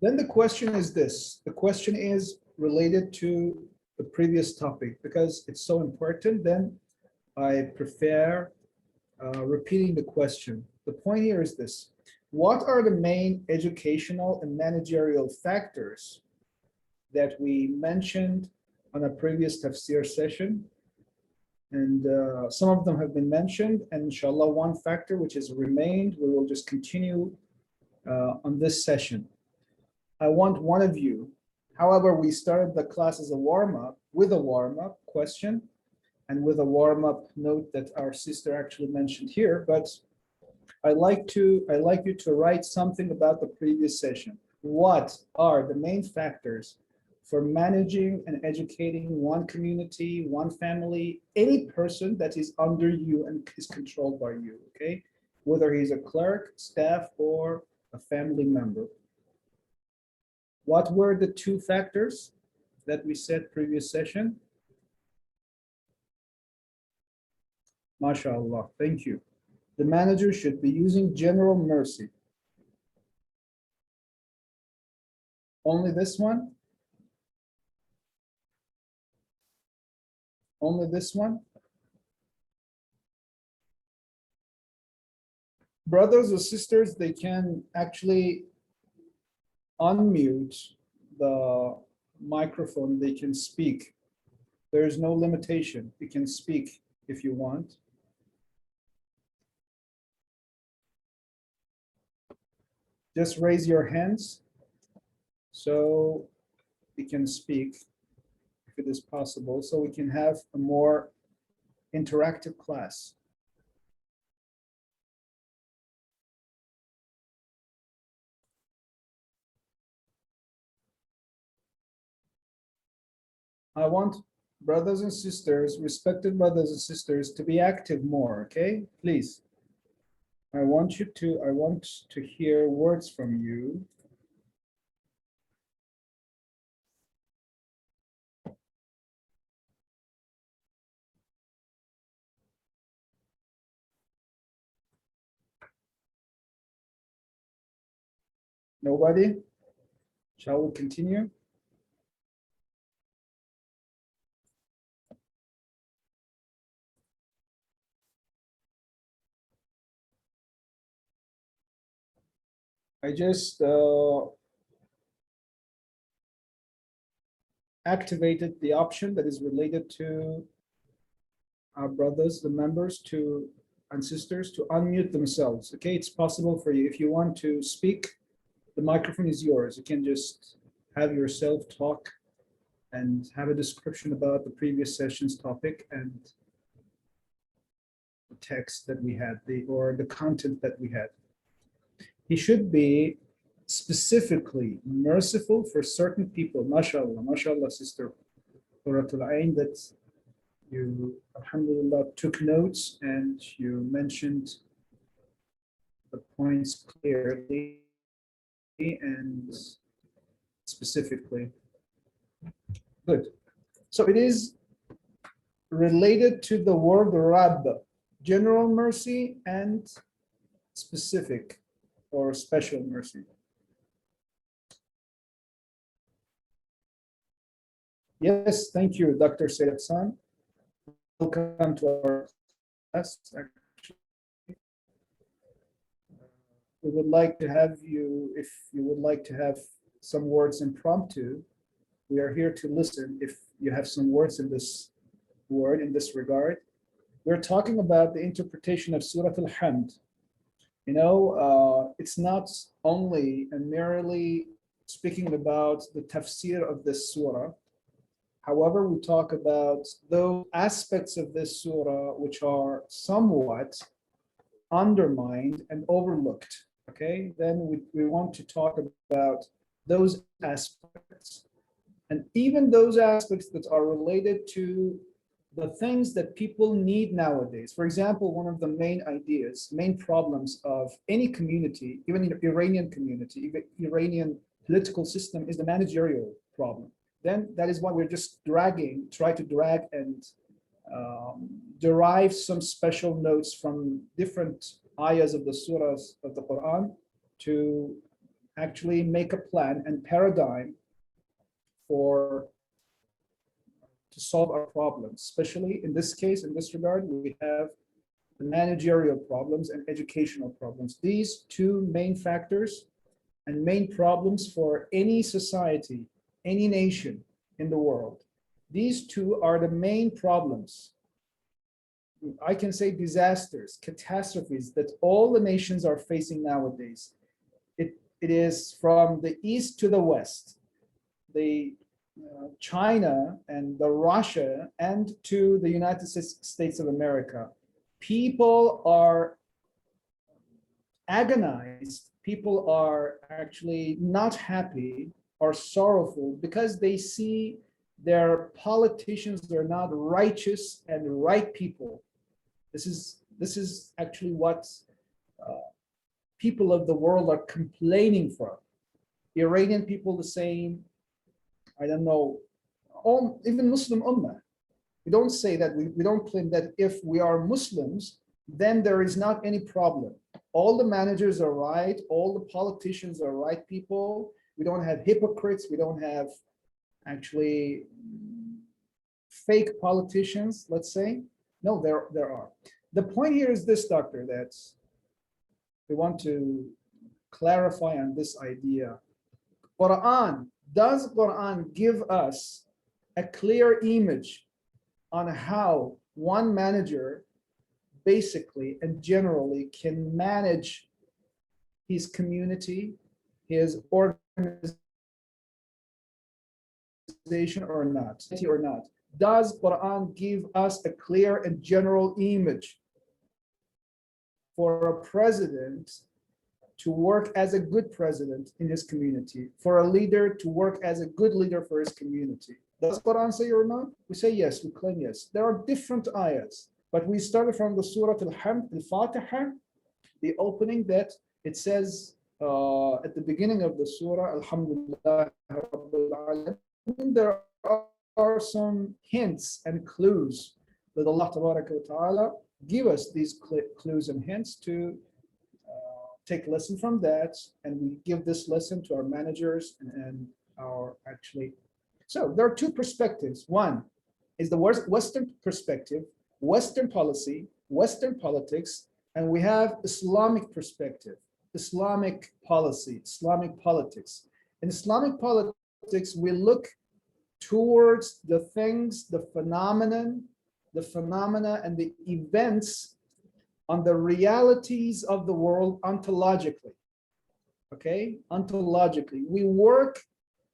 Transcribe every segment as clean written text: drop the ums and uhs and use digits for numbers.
Then the question is this. The question is related to the previous topic because it's so important. Then I prefer repeating the question. The point here is this. What are the main educational and managerial factors that we mentioned on a previous tafsir session? And some of them have been mentioned, and inshallah, one factor which has remained, we will just continue on this session. I want one of you, however, we started the class as a warm-up, with a warm-up question, and with a warm-up note that our sister actually mentioned here, but I'd like you to write something about the previous session. What are the main factors for managing and educating one community, one family, any person that is under you and is controlled by you, okay? Whether he's a clerk, staff, or a family member. What were the two factors that we said previous session? MashaAllah, thank you. The manager should be using general mercy. Only this one? Only this one? Brothers or sisters, they can actually unmute the microphone, they can speak. There is no limitation. You can speak if you want. Just raise your hands so you can speak if it is possible, so we can have a more interactive class. I want brothers and sisters, respected brothers and sisters, to be active more, okay? Please. I want to hear words from you. Nobody? Shall we continue? I just activated the option that is related to our brothers, the members and sisters, to unmute themselves. Okay, it's possible for you. If you want to speak, the microphone is yours. You can just have yourself talk and have a description about the previous session's topic and the text that we had, or the content that we had. He should be specifically merciful for certain people. MashaAllah, MashaAllah, sister Quratul Ain, that you, alhamdulillah, took notes and you mentioned the points clearly and specifically. Good. So it is related to the word Rabb, general mercy and specific or special mercy. Yes, thank you, Dr. Sayyid San. Welcome to our class. We would like to have you, if you would like to have some words impromptu, we are here to listen if you have some words in this regard. We're talking about the interpretation of Surah Al-Hamd. You know, it's not only and merely speaking about the tafsir of this surah. However, we talk about those aspects of this surah which are somewhat undermined and overlooked. Okay, then we want to talk about those aspects, and even those aspects that are related to the things that people need nowadays. For example, one of the main problems of any community, even the Iranian community, Iranian political system, is the managerial problem. Then that is why we're just try to drag and derive some special notes from different ayahs of the surahs of the Quran to actually make a plan and paradigm to solve our problems. Especially in this case, in this regard, we have the managerial problems and educational problems. These two main factors and main problems for any society, any nation in the world. These two are the main problems. I can say disasters, catastrophes that all the nations are facing nowadays. It is from the east to the west, the China and the Russia and to the United States of America. People are agonized. People are actually not happy or sorrowful because they see their politicians are not righteous and right people. This is actually what people of the world are complaining from. Iranian people the same. I don't know, even Muslim Ummah. We don't say that, we don't claim that if we are Muslims, then there is not any problem. All the managers are right, all the politicians are right people. We don't have hypocrites, we don't have actually fake politicians, let's say. No, there are. The point here is this, doctor, that we want to clarify on this idea. Does Quran give us a clear image on how one manager basically and generally can manage his community, his organization or not? Does Quran give us a clear and general image for a president to work as a good president in his community, for a leader to work as a good leader for his community? Does Quran say or not? We say yes, we claim yes. There are different ayahs, but we started from the Surah Al-Fatiha, the opening that it says at the beginning of the Surah, Alhamdulillah Rabbil Alamin, there are some hints and clues that Allah Ta'ala give us these clues and hints to take lesson from that, and we give this lesson to our managers and our actually. So there are two perspectives. One is the Western perspective, Western policy, Western politics, and we have Islamic perspective, Islamic policy, Islamic politics. In Islamic politics, we look towards the things, the phenomena and the events on the realities of the world ontologically. Okay, ontologically. We work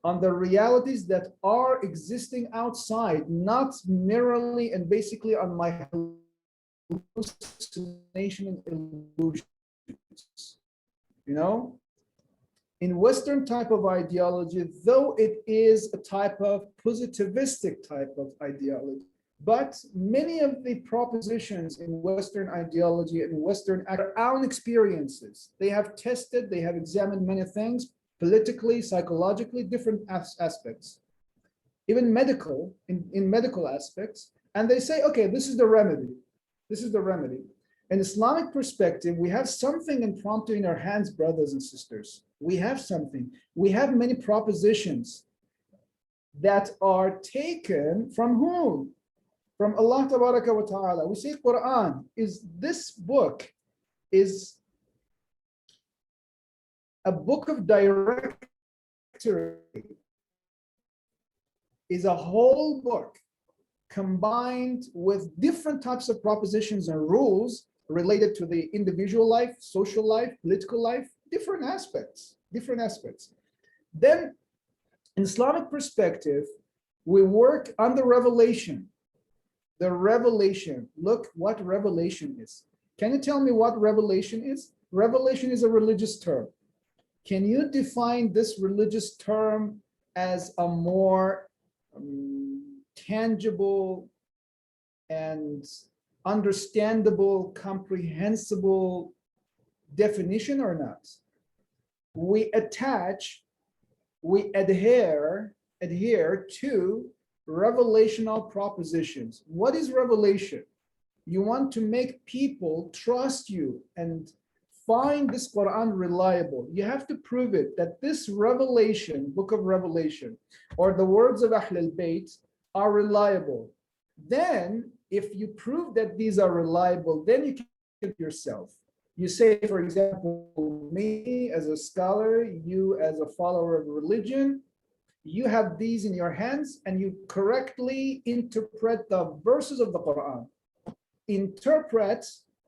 on the realities that are existing outside, not merely and basically on my hallucination and illusions. You know, in Western type of ideology, though it is a type of positivistic type of ideology, but many of the propositions in Western ideology and Western are our own experiences. They have tested, they have examined many things, politically, psychologically, different aspects, even medical, in medical aspects, and they say, okay, this is the remedy. This is the remedy. In Islamic perspective, we have something impromptu in our hands, brothers and sisters. We have something. We have many propositions that are taken from whom? From Allah wa ta'ala. We say Quran is this book is a book of directory, is a whole book combined with different types of propositions and rules related to the individual life, social life, political life, different aspects. Then in Islamic perspective, we work on the revelation. The revelation, look what revelation is. Can you tell me what revelation is? Revelation is a religious term. Can you define this religious term as a more tangible and understandable, comprehensible definition or not? We adhere to revelational propositions. What is revelation? You want to make people trust you and find this Quran reliable. You have to prove it that this revelation, book of Revelation, or the words of Ahl al-Bayt are reliable. Then, if you prove that these are reliable, then you can yourself. You say, for example, me as a scholar, you as a follower of religion, you have these in your hands and you correctly interpret the verses of the Quran. Interpret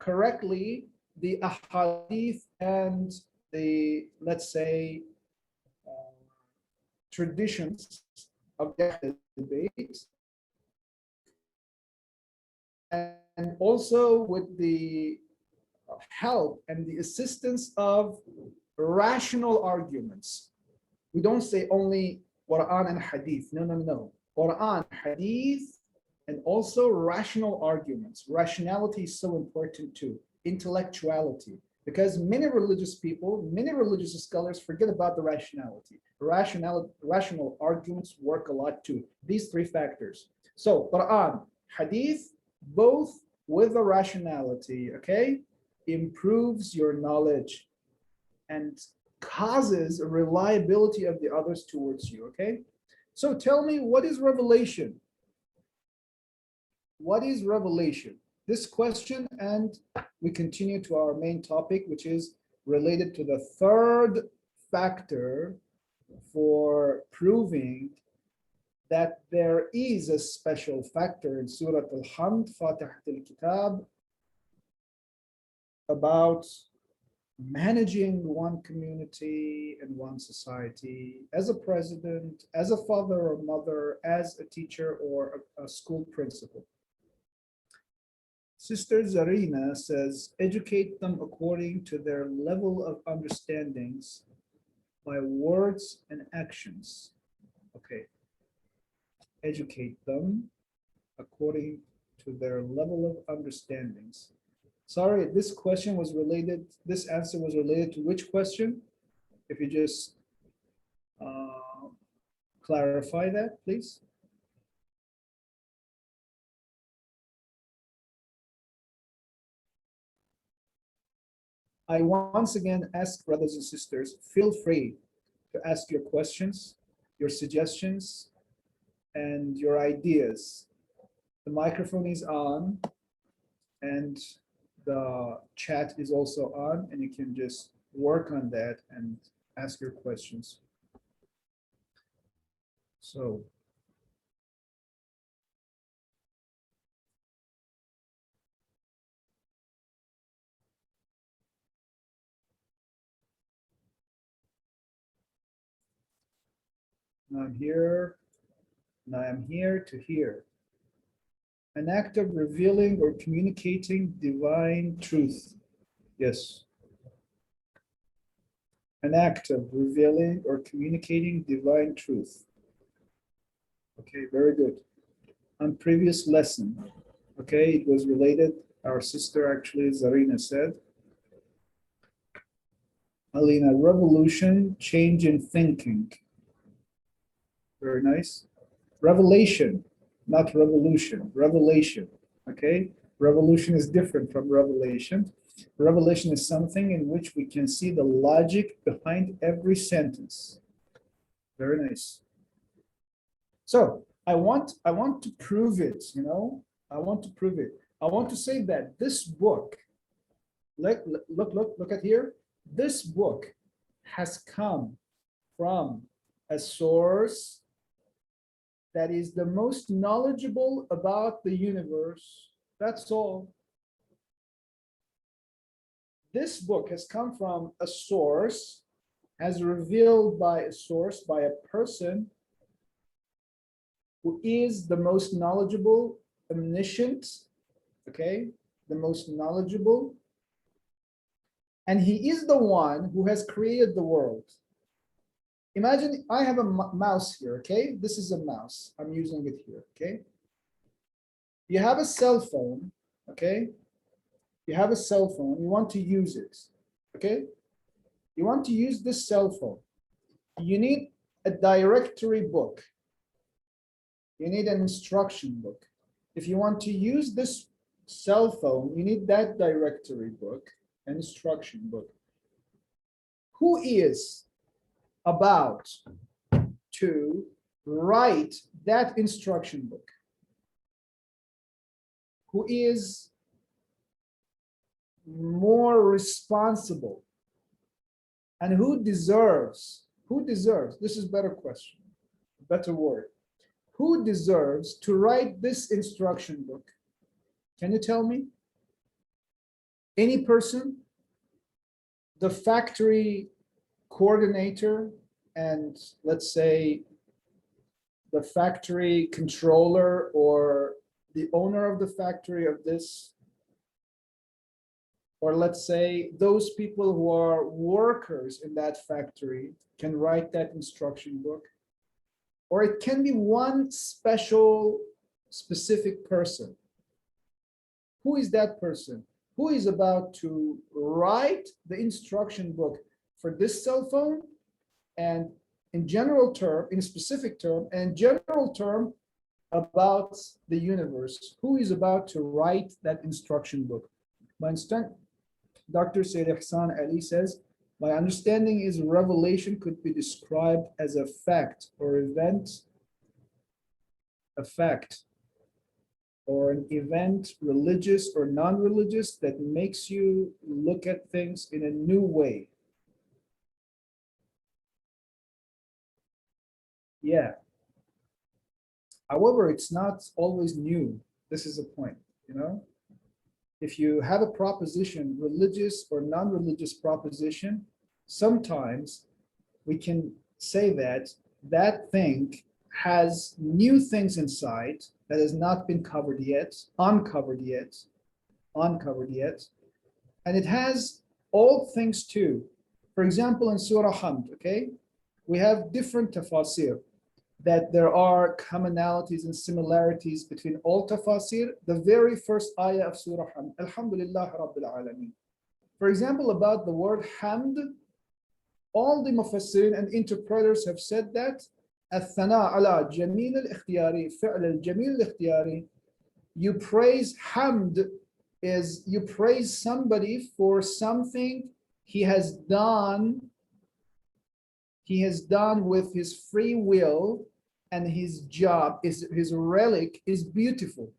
correctly the ahadith and the, let's say, traditions of the debate, and also with the help and the assistance of rational arguments. We don't say only Quran and Hadith. No, no, no. Quran, Hadith, and also rational arguments. Rationality is so important too. Intellectuality. Because many religious people, many religious scholars forget about the rationality. Rational arguments work a lot too. These three factors. So Quran, Hadith, both with the rationality, okay, improves your knowledge and causes a reliability of the others towards you, okay? So tell me, what is revelation? What is revelation? This question, and we continue to our main topic, which is related to the third factor for proving that there is a special factor in Surah Al-Hamd, Fatihat al-Kitab, about managing one community and one society as a president, as a father or mother, as a teacher or a school principal. Sister Zarina says, educate them according to their level of understandings by words and actions. Okay. Educate them according to their level of understandings. Sorry, this question was related, this answer was related to which question? If you just clarify that, please. I once again ask brothers and sisters, feel free to ask your questions, your suggestions, and your ideas. The microphone is on and the chat is also on, and you can just work on that and ask your questions. So I'm here, and I am here to hear. An act of revealing or communicating divine truth. Yes. An act of revealing or communicating divine truth. Okay, very good. On previous lesson, okay, it was related, our sister actually, Zarina said, Alina, revolution, change in thinking. Very nice. Revelation, not revolution, revelation, okay? Revolution is different from revelation. Revelation is something in which we can see the logic behind every sentence. Very nice. So I want to prove it, you know, I want to prove it. I want to say that this book, look at here. This book has come from a source that is the most knowledgeable about the universe. That's all. This book has come from a source, as revealed by a source, by a person who is the most knowledgeable, omniscient, okay, the most knowledgeable. And he is the one who has created the world. Imagine I have a mouse here, okay? This is a mouse. I'm using it here, okay? You have a cell phone, okay? You have a cell phone, you want to use it, okay? You want to use this cell phone. You need a directory book. You need an instruction book. If you want to use this cell phone, you need that directory book. an instruction book. Who is about to write that instruction book? Who is more responsible? And who deserves, this is a better question, better word. Who deserves to write this instruction book? Can you tell me? Any person? The factory coordinator and let's say the factory controller or the owner of the factory of this, or let's say those people who are workers in that factory can write that instruction book, or it can be one specific person. Who is that person? Who is about to write the instruction book for this cell phone, and in general term, in a specific term, and general term about the universe? Who is about to write that instruction book? My understanding, Dr. Sayyid Ihsan Ali says, my understanding is revelation could be described as a fact or event, or an event, religious or non-religious, that makes you look at things in a new way. Yeah. However, it's not always new. This is the point, you know? If you have a proposition, religious or non-religious proposition, sometimes we can say that that thing has new things inside that has not been covered yet, uncovered yet, and it has all things too. For example, in Surah Hamd, okay, we have different tafasir, that there are commonalities and similarities between all tafasir. The very first ayah of Surah Hamd, Alhamdulillah Rabbil Alameen. For example, about the word Hamd, all the mufassirin and interpreters have said that الثناء على جميل الاختياري فعل الجميل الاختياري. You praise Hamd is you praise somebody for something he has done with his free will, and his job is his relic is beautiful.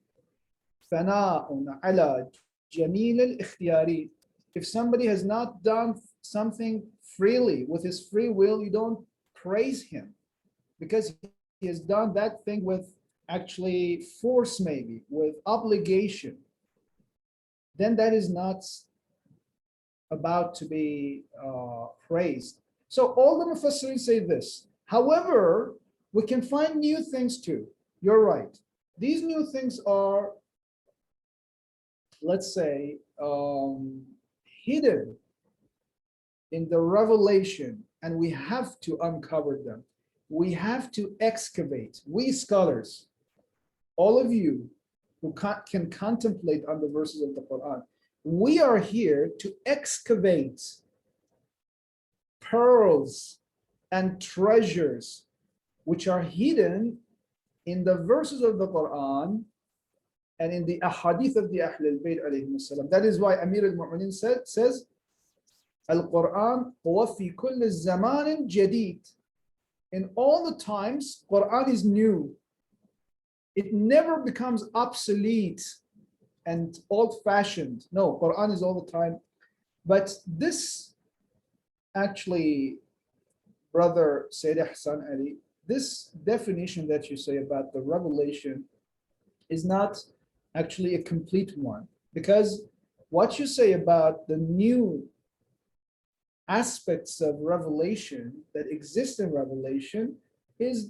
ثناء على جميل الاختياري. If somebody has not done something freely with his free will, you don't praise him, because he has done that thing with actually force, maybe with obligation. Then that is not about to be praised. So all the mufassirin say this. However, we can find new things too. You're right. These new things are, let's say, hidden in the revelation, and we have to uncover them. We have to excavate. We scholars, all of you who can contemplate on the verses of the Quran, we are here to excavate pearls and treasures which are hidden in the verses of the Quran and in the ahadith of the Ahlul Bayt alayhim salam. That is why Amir al-Mu'minin says, Al-Quran huwa fi kulli zamanin jadid. In all the times, Quran is new. It never becomes obsolete and old-fashioned. No, Quran is all the time. But this actually, brother Sayyid Hassan Ali, this definition that you say about the revelation is not actually a complete one, because what you say about the new aspects of revelation that exist in revelation is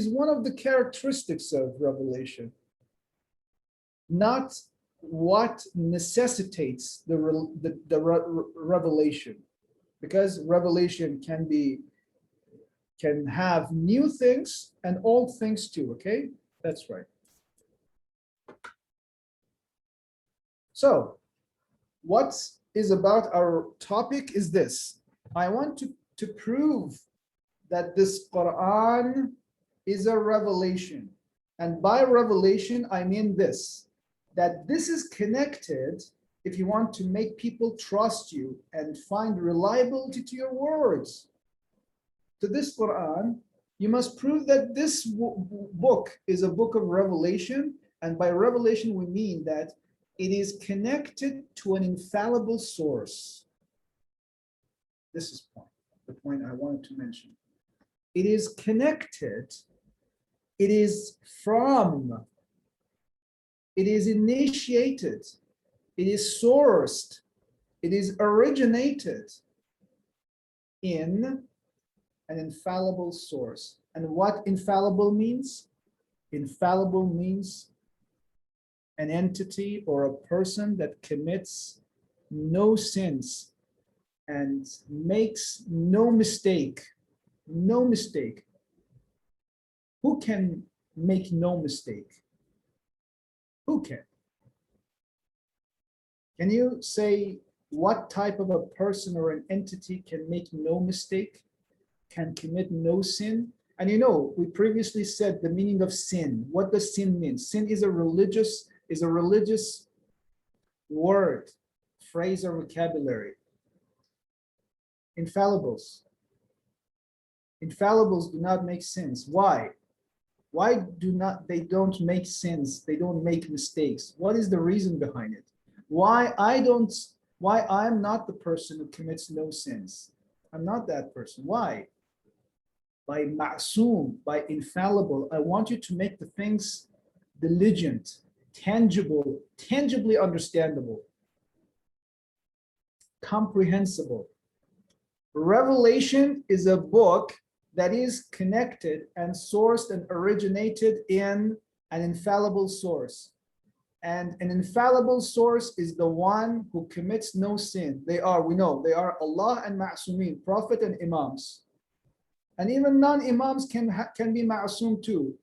one of the characteristics of revelation, not what necessitates the revelation, because revelation can have new things and old things too. Okay, that's right. So what is about our topic is this. I want to prove that this Quran is a revelation. And by revelation, I mean this, that this is connected if you want to make people trust you and find reliability to your words, to this Quran, you must prove that this book is a book of revelation. And by revelation, we mean that it is connected to an infallible source. This is the point I wanted to mention. It is connected, it is from, it is initiated, it is sourced, it is originated in an infallible source. And what infallible means? Infallible means an entity or a person that commits no sins and makes no mistake. No mistake. Who can make no mistake? Who can? Can you say what type of a person or an entity can make no mistake, can commit no sin? And you know, we previously said the meaning of sin. What does sin mean? Sin is a religious word, phrase, or vocabulary. Infallibles. Infallibles do not make sins. Why? Why they don't make sins? They don't make mistakes. What is the reason behind it? Why I'm not the person who commits no sins? I'm not that person. Why? By ma'soom, by infallible, I want you to make the things diligent, tangible, tangibly understandable, comprehensible. Revelation is a book that is connected and sourced and originated in an infallible source. And an infallible source is the one who commits no sin. We know, they are Allah and Ma'sumin, Prophet and Imams. And even non-Imams can be Ma'sum too.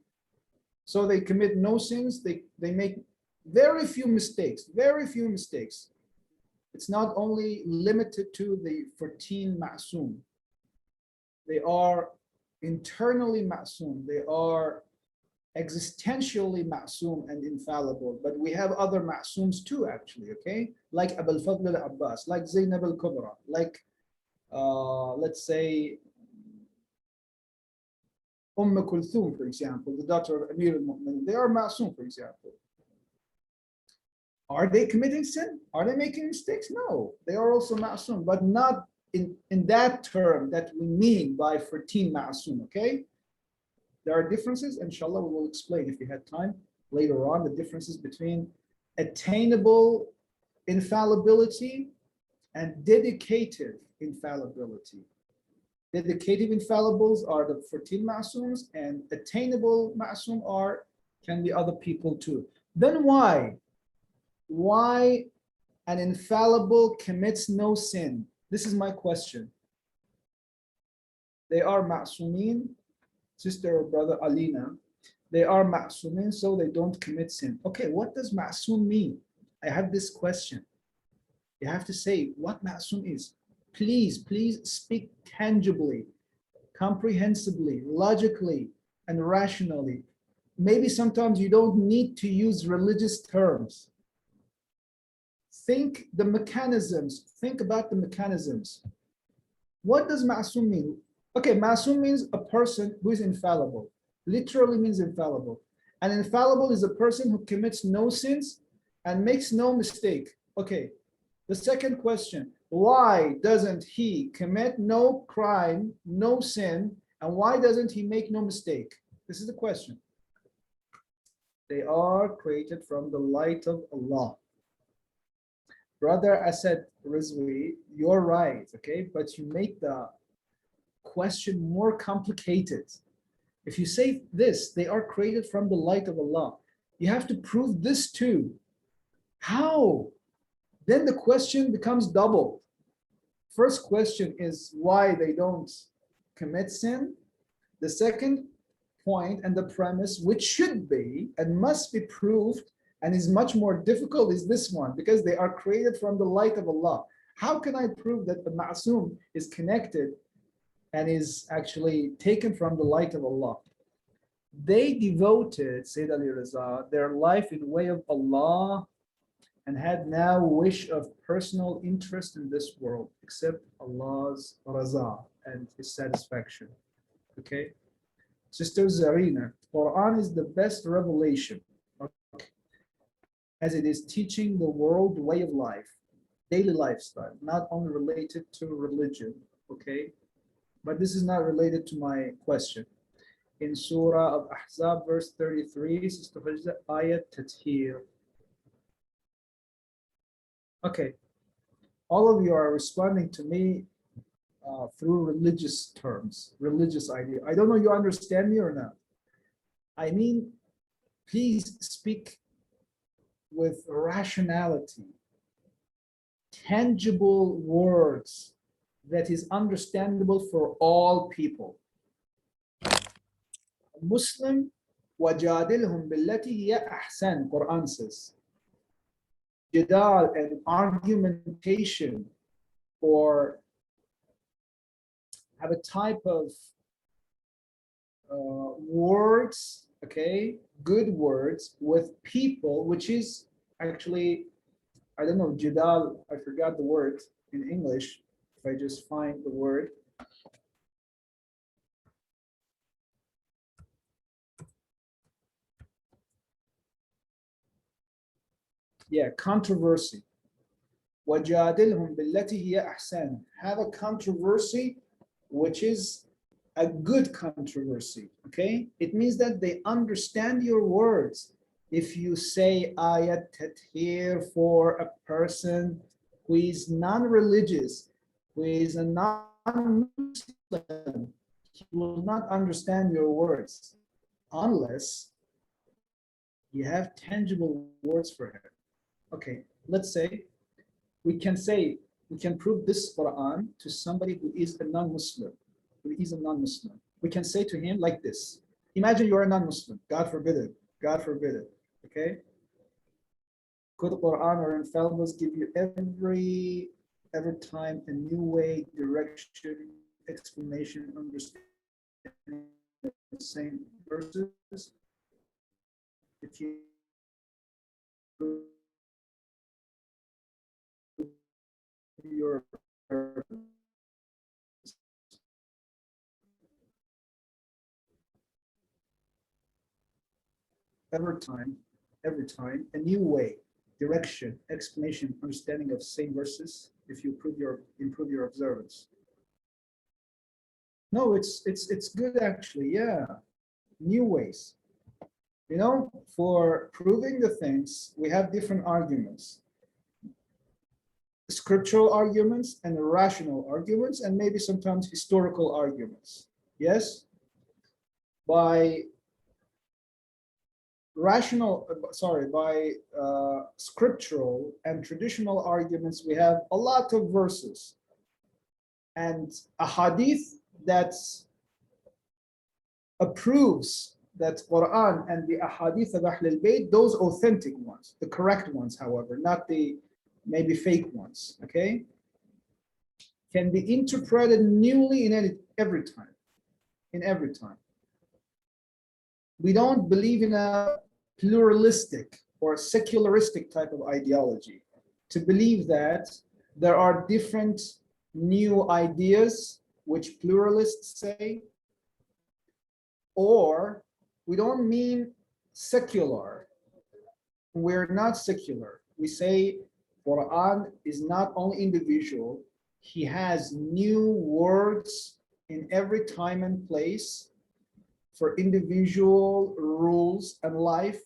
So they commit no sins, they make very few mistakes, very few mistakes. It's not only limited to the 14 Ma'sum. They are internally Ma'sum. They are existentially Ma'sum and infallible. But we have other Ma'sums too, actually, okay? Like Abul Fadl al-Abbas, like Zainab al-Kubra, like, let's say, Kulthum, for example, the daughter of Amir al-Mu'minin. They are Ma'sum, for example. Are they committing sin? Are they making mistakes? No, they are also Ma'sum, but not in that term that we mean by 14 Ma'sum, okay? There are differences, inshallah, we will explain if we had time later on, the differences between attainable infallibility and dedicative infallibility. Dedicative infallibles are the 14 Ma'sums, and attainable Ma'sum can be other people too. Then why an infallible commits no sin? This is my question. They are Ma'sumin, sister or brother Alina. They are Ma'sumin, so they don't commit sin. Okay, what does Ma'sum mean? I have this question. You have to say what Ma'sum is. Please speak tangibly, comprehensibly, logically, and rationally. Maybe sometimes you don't need to use religious terms. Think the mechanisms. Think about the mechanisms. What does Ma'sum mean? Okay, Ma'sum means a person who is infallible. Literally means infallible. And infallible is a person who commits no sins and makes no mistake. Okay, the second question. Why doesn't he commit no crime, no sin, and why doesn't he make no mistake? This is the question. They are created from the light of Allah. Brother Asad Rizvi, you're right, okay? But you make the question more complicated. If you say this, they are created from the light of Allah, you have to prove this too. How? Then the question becomes double. First question is why they don't commit sin. The second point and the premise, which should be and must be proved and is much more difficult, is this one, because they are created from the light of Allah. How can I prove that the Ma'sum is connected and is actually taken from the light of Allah? They devoted, Sayyid Ali Raza, their life in way of Allah and had no wish of personal interest in this world except Allah's raza and His satisfaction. Okay, Sister Zarina, Quran is the best revelation, okay, as it is teaching the world way of life, daily lifestyle, not only related to religion. Okay, but this is not related to my question. In Surah of Ahzab, verse 33, Sister Hajda, ayat tathir. Okay, all of you are responding to me through religious terms, religious idea. I don't know you understand me or not. I mean, please speak with rationality, tangible words that is understandable for all people. Muslim, وَجَادِلْهُمْ بِالَّتِي هِيَ أَحْسَنُ, Quran says. Jidal and argumentation, or have a type of words, okay, good words with people, which is actually, I don't know, Jidal, I forgot the word in English, if I just find the word. Yeah, controversy. وَجَادِلْهُمْ بِالَّتِي هِيَ أَحْسَنُ. Have a controversy which is a good controversy, okay? It means that they understand your words. If you say ayat tathir for a person who is non-religious, who is a non-Muslim, he will not understand your words unless you have tangible words for him. Okay, let's say we can prove this Quran to somebody who is a non-Muslim, We can say to him like this. Imagine you are a non-Muslim, God forbid it, okay? Could the Quran or infallibles give you every time a new way, direction, explanation, understanding the same verses? If you your every time a new way, direction, explanation, understanding of same verses, if you improve your observance. No, it's good actually, yeah. New ways. You know, for proving the things, we have different arguments. Scriptural arguments and rational arguments, and maybe sometimes historical arguments. Yes? By scriptural and traditional arguments, we have a lot of verses and a hadith that approves that Quran and the ahadith of Ahl al-Bayt, those authentic ones, the correct ones, however, not the maybe fake ones, okay, can be interpreted newly in every time. We don't believe in a pluralistic or secularistic type of ideology, to believe that there are different new ideas which pluralists say, or we don't mean secular. We're not secular. We say Quran is not only individual, he has new words in every time and place for individual rules and life,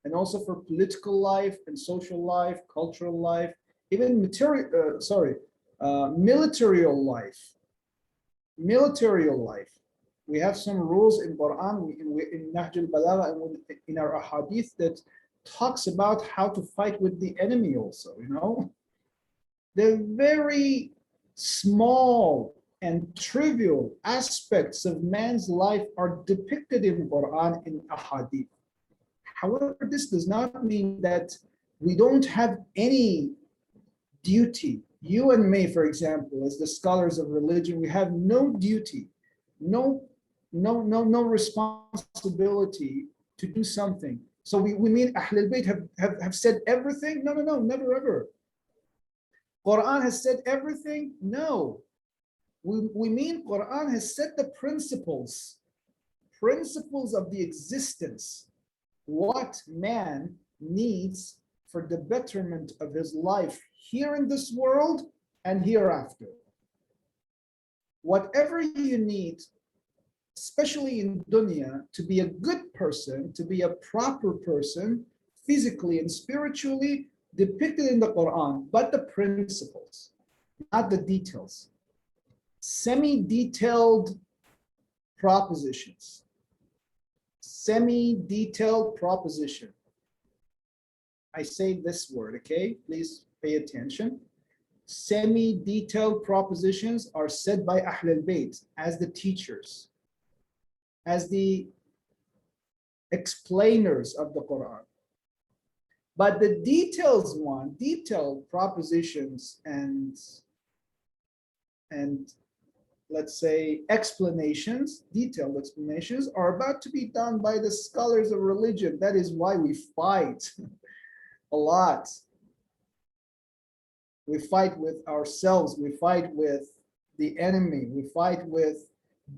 and also for political life and social life, cultural life, even militarial life. We have some rules in Quran, in Nahj al-Balagha, and in our ahadith that talks about how to fight with the enemy also, you know. The very small and trivial aspects of man's life are depicted in Quran, in ahadith. However, this does not mean that we don't have any duty. You and me, for example, as the scholars of religion, we have no duty, no responsibility to do something So we mean Ahl al-Bayt have said everything? No, no, no, never ever. Quran has said everything? No. We mean Quran has set the principles of the existence, what man needs for the betterment of his life here in this world and hereafter. Whatever you need, especially in dunya, to be a good person, to be a proper person, physically and spiritually, depicted in the Quran, but the principles, not the details. Semi-detailed propositions. Semi-detailed proposition. I say this word, okay? Please pay attention. Semi-detailed propositions are said by Ahl al-Bayt as the teachers, as the explainers of the Quran. But the detailed propositions and let's say explanations, detailed explanations are about to be done by the scholars of religion. That is why we fight a lot. We fight with ourselves, we fight with the enemy, we fight with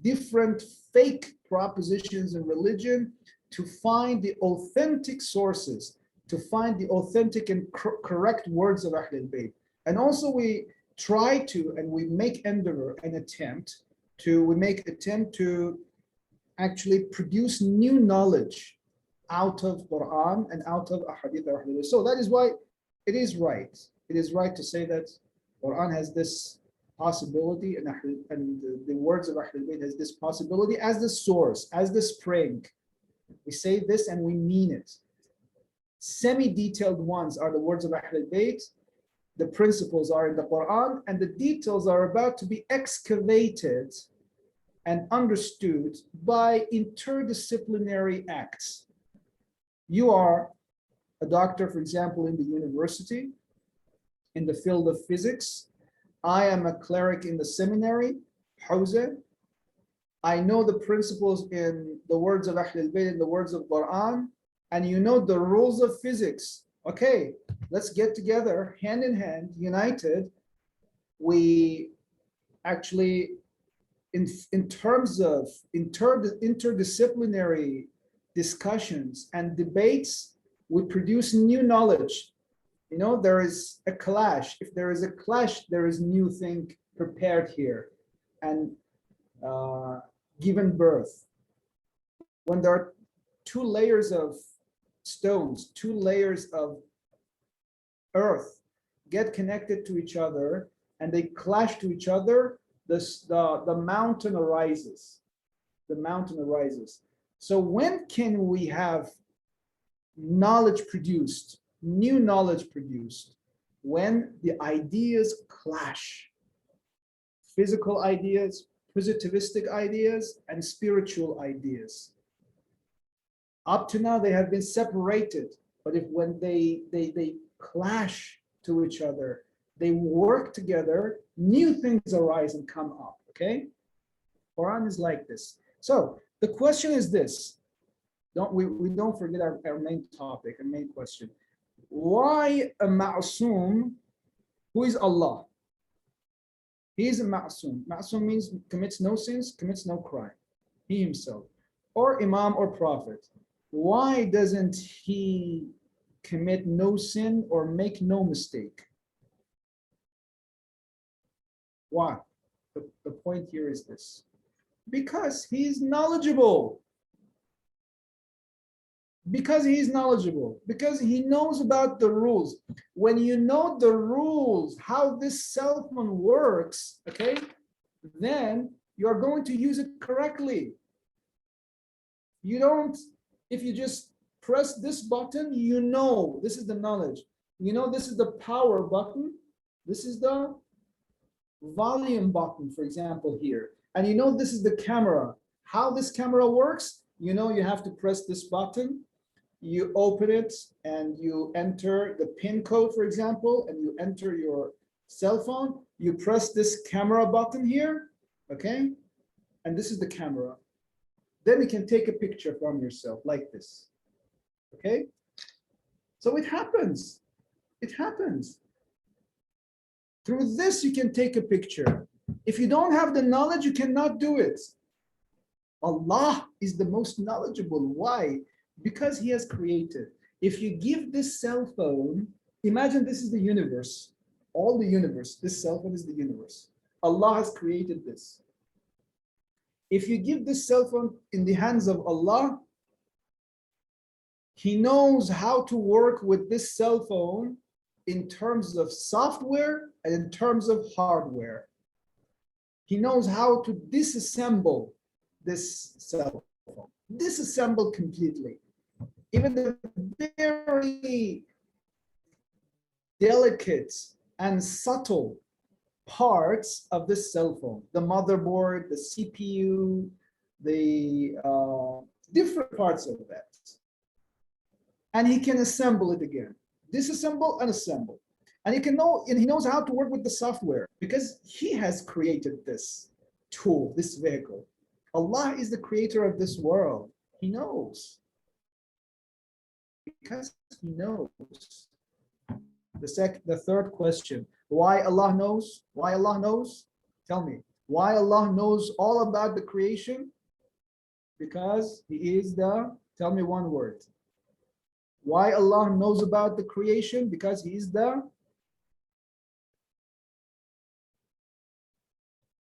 different fake propositions in religion to find the authentic sources, to find the authentic and correct words of Ahl al-Bayt. And also we try to, and we make endeavor and attempt to actually produce new knowledge out of Quran and out of Ahadith or Hadith. So that is why it is right. It is right to say that Quran has this possibility and the words of Ahl al-Bayt has this possibility as the source, as the spring. We say this and we mean it. Semi-detailed ones are the words of Ahl al-Bayt. The principles are in the Quran, and the details are about to be excavated and understood by interdisciplinary acts. You are a doctor, for example, in the university, in the field of physics. I am a cleric in the seminary, Hawza. I know the principles in the words of Ahl al-Bayt and the words of Quran, and you know the rules of physics. Okay, let's get together, hand in hand, united. We actually, in terms of interdisciplinary discussions and debates, we produce new knowledge. You know, there is a clash. If there is a clash, there is new thing prepared here and given birth. When there are two layers of stones, two layers of earth get connected to each other and they clash to each other, the mountain arises. The mountain arises. So when can we have knowledge produced, new knowledge produced? When the ideas clash. Physical ideas, positivistic ideas, and spiritual ideas. Up to now, they have been separated, but when they clash to each other, they work together, new things arise and come up, okay? Quran is like this. So the question is this, we don't forget our main topic, our main question. Why a ma'asum, who is Allah? He is a ma'asum. Ma'asum means commits no sins, commits no crime, he himself, or imam or prophet. Why doesn't he commit no sin or make no mistake? Why? The point here is this. Because he's knowledgeable. Because he's knowledgeable. Because he knows about the rules. When you know the rules, how this cell phone works, okay, then you're going to use it correctly. You don't, if you just press this button, you know, this is the knowledge. You know, this is the power button. This is the volume button, for example, here. And you know, this is the camera. How this camera works, you know, you have to press this button. You open it and you enter the PIN code, for example, and you enter your cell phone. You press this camera button here, okay? And this is the camera. Then you can take a picture from yourself like this. Okay? So it happens. It happens. Through this, you can take a picture. If you don't have the knowledge, you cannot do it. Allah is the most knowledgeable. Why? Because He has created. If you give this cell phone, imagine this is the universe, all the universe. This cell phone is the universe. Allah has created this. If you give this cell phone in the hands of Allah, He knows how to work with this cell phone in terms of software and in terms of hardware. He knows how to disassemble this cell phone, disassemble completely. Even the very delicate and subtle parts of this cell phone, the motherboard, the CPU, the different parts of that. And he can assemble it again, disassemble and assemble. And he knows how to work with the software because he has created this tool, this vehicle. Allah is the creator of this world. He knows. Because He knows. The third question, why Allah knows? Why Allah knows? Tell me, why Allah knows all about the creation? Because He is the, tell me one word. Why Allah knows about the creation? Because He is the,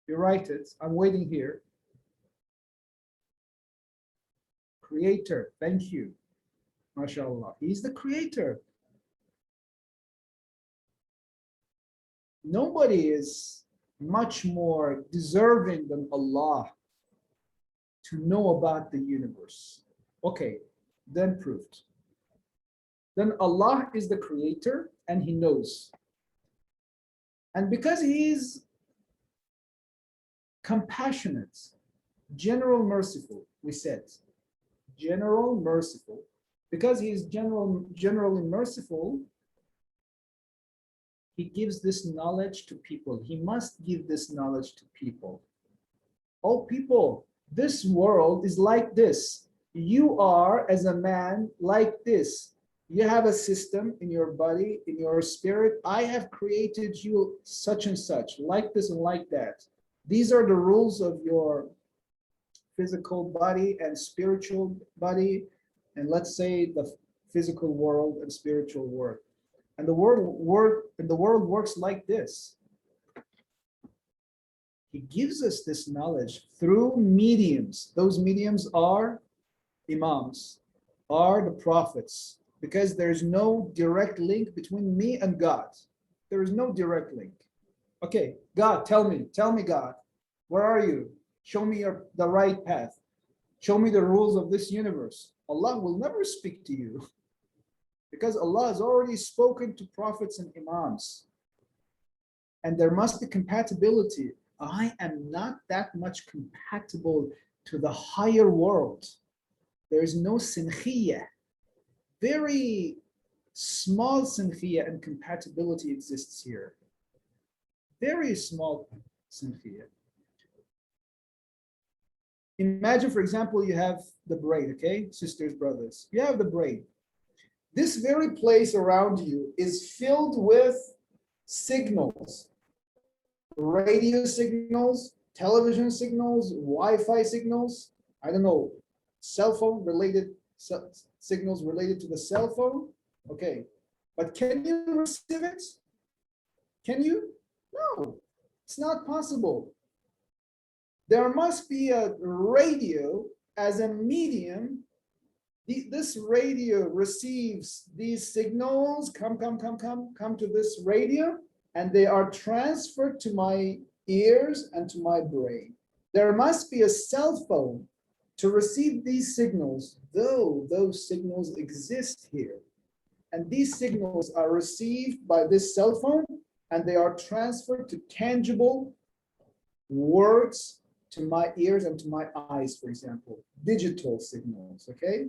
you write it, I'm waiting here. Creator, thank you. MashaAllah, He's the creator. Nobody is much more deserving than Allah to know about the universe. Okay, then proved. Then Allah is the creator and He knows. And because He is compassionate, general merciful, we said, general merciful, because He is generally merciful, He gives this knowledge to people. He must give this knowledge to people. Oh, people, this world is like this. You are, as a man, like this. You have a system in your body, in your spirit. I have created you such and such, like this and like that. These are the rules of your physical body and spiritual body, and let's say the physical world and spiritual world. And the world works like this. He gives us this knowledge through mediums. Those mediums are Imams, are the prophets, because there's no direct link between me and God. There is no direct link. Okay, God, tell me, God, where are you? Show me the right path. Show me the rules of this universe. Allah will never speak to you because Allah has already spoken to prophets and Imams. And there must be compatibility. I am not that much compatible to the higher world. There is no sinkhiyah. Very small sinkhiyah and compatibility exists here. Very small sinkhiyah. Imagine, for example, you have the brain, okay? Sisters, brothers, you have the brain. This very place around you is filled with signals, radio signals, television signals, Wi-Fi signals, I don't know, cell phone related signals related to the cell phone. Okay, but can you receive it? Can you? No, it's not possible. There must be a radio as a medium. This radio receives these signals, come to this radio, and they are transferred to my ears and to my brain. There must be a cell phone to receive these signals, though those signals exist here. And these signals are received by this cell phone, and they are transferred to tangible words to my ears and to my eyes, for example, digital signals, okay?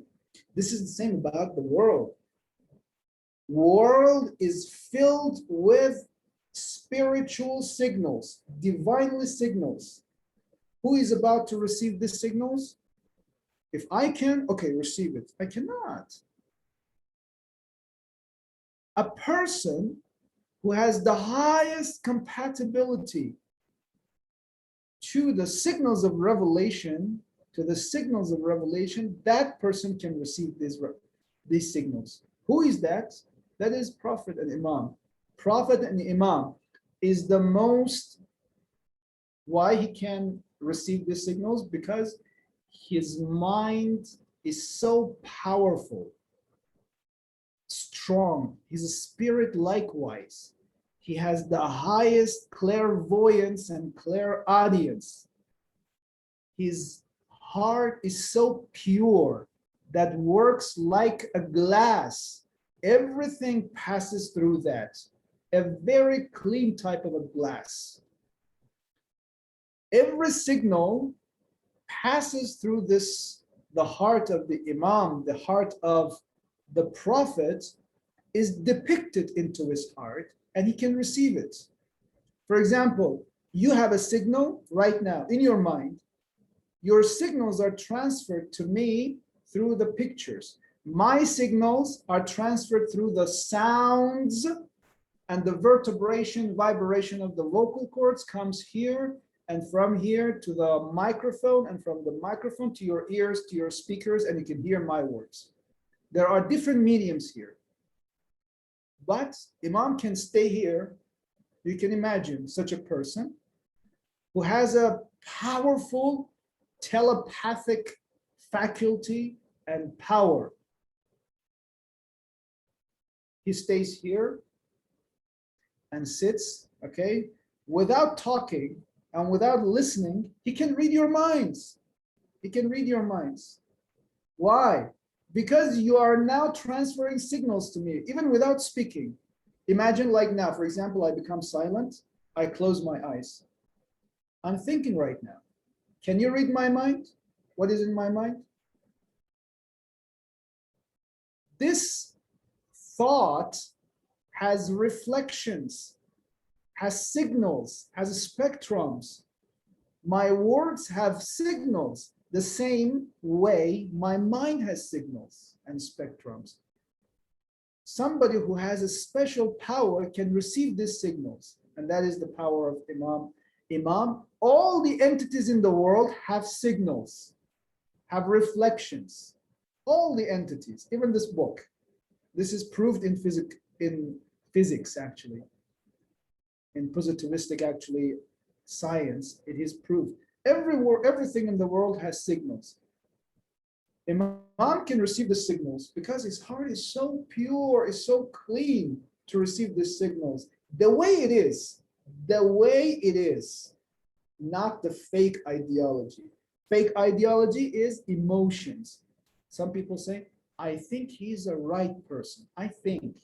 This is the same about the world. World is filled with spiritual signals, divinely signals. Who is about to receive these signals? If I can, okay, receive it. I cannot. A person who has the highest compatibility to the signals of revelation, that person can receive these signals. Who is that? That is Prophet and Imam. Prophet and Imam is the most, why he can receive these signals? Because his mind is so powerful, strong. His spirit likewise. He has the highest clairvoyance and clairaudience. His heart is so pure that works like a glass. Everything passes through that. A very clean type of a glass. Every signal passes through the heart of the Imam, the heart of the Prophet is depicted into his heart, and he can receive it. For example, you have a signal right now in your mind. Your signals are transferred to me through the pictures. My signals are transferred through the sounds, and the vibration of the vocal cords comes here, and from here to the microphone, and from the microphone to your ears, to your speakers, and you can hear my words. There are different mediums here. But Imam can stay here. You can imagine such a person who has a powerful telepathic faculty and power. He stays here and sits, okay? Without talking and without listening, he can read your minds. He can read your minds. Why? Because you are now transferring signals to me, even without speaking. Imagine like now, for example, I become silent, I close my eyes. I'm thinking right now. Can you read my mind? What is in my mind? This thought has reflections, has signals, has spectrums. My words have signals. The same way my mind has signals and spectrums. Somebody who has a special power can receive these signals, and that is the power of Imam. All the entities in the world have signals, have reflections. All the entities, even this book. This is proved in physics actually. In positivistic actually science, it is proved. Everything in the world has signals. Imam can receive the signals because his heart is so pure, is so clean to receive these signals. The way it is, not the fake ideology. Fake ideology is emotions. Some people say, I think he's a right person. I think.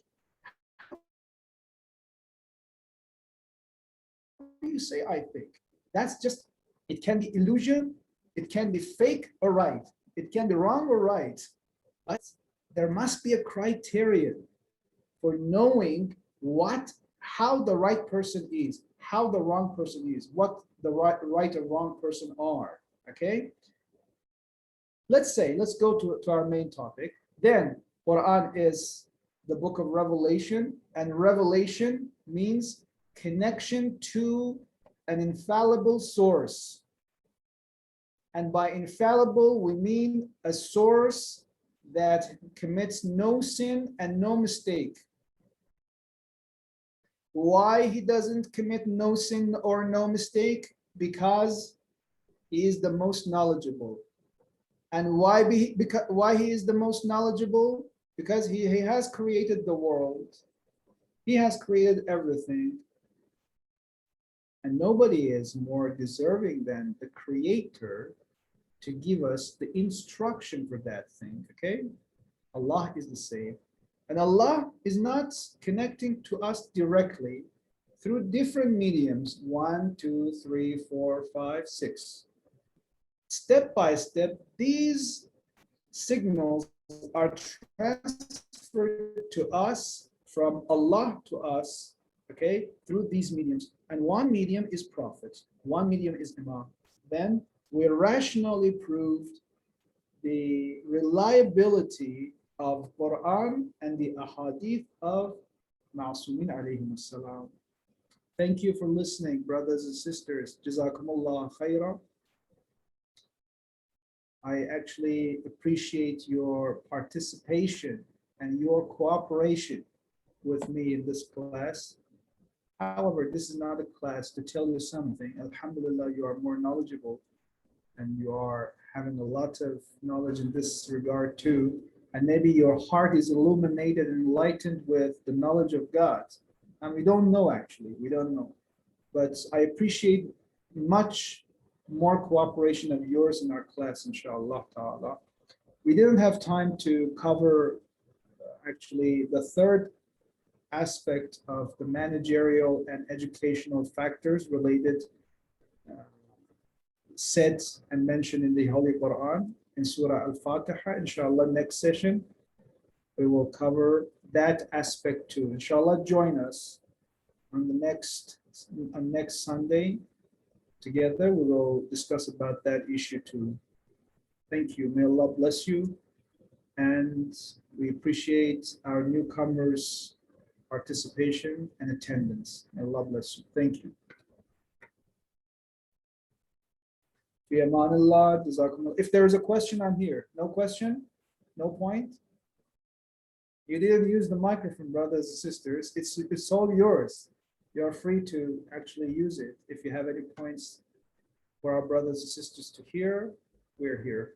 How do you say I think? That's just, it can be illusion, it can be fake or right. It can be wrong or right. But there must be a criterion for knowing how the right person is, how the wrong person is, what the right or wrong person are. Okay? Let's go to our main topic. Then Quran is the book of Revelation, and revelation means connection to an infallible source. And by infallible, we mean a source that commits no sin and no mistake. Why he doesn't commit no sin or no mistake? Because he is the most knowledgeable. And why he is the most knowledgeable? Because he has created the world. He has created everything. And nobody is more deserving than the Creator to give us the instruction for that thing, okay? Allah is the same. And Allah is not connecting to us directly through different mediums, 1, 2, 3, 4, 5, 6. Step by step, these signals are transferred to us from Allah to us, okay, through these mediums. And one medium is Prophet, one medium is Imam. Then we rationally proved the reliability of Quran and the Ahadith of Ma'asumin alayhim assalam. Thank you for listening, brothers and sisters. Jazakumullah khairah. I actually appreciate your participation and your cooperation with me in this class. However, this is not a class to tell you something. Alhamdulillah, you are more knowledgeable and you are having a lot of knowledge in this regard too. And maybe your heart is illuminated and enlightened with the knowledge of God. And we don't know actually, we don't know. But I appreciate much more cooperation of yours in our class, inshallah ta'ala. We didn't have time to cover actually the third aspect of the managerial and educational factors related, said and mentioned in the Holy Quran in Surah Al-Fatiha. Inshallah, next session, we will cover that aspect too. Inshallah, join us on the next Sunday. Together, we will discuss about that issue too. Thank you. May Allah bless you. And we appreciate our newcomers' participation and attendance. May Allah bless you. Thank you. If there is a question, I'm here. No question? No point? You didn't use the microphone, brothers and sisters. It's all yours. You're free to actually use it. If you have any points for our brothers and sisters to hear, we're here.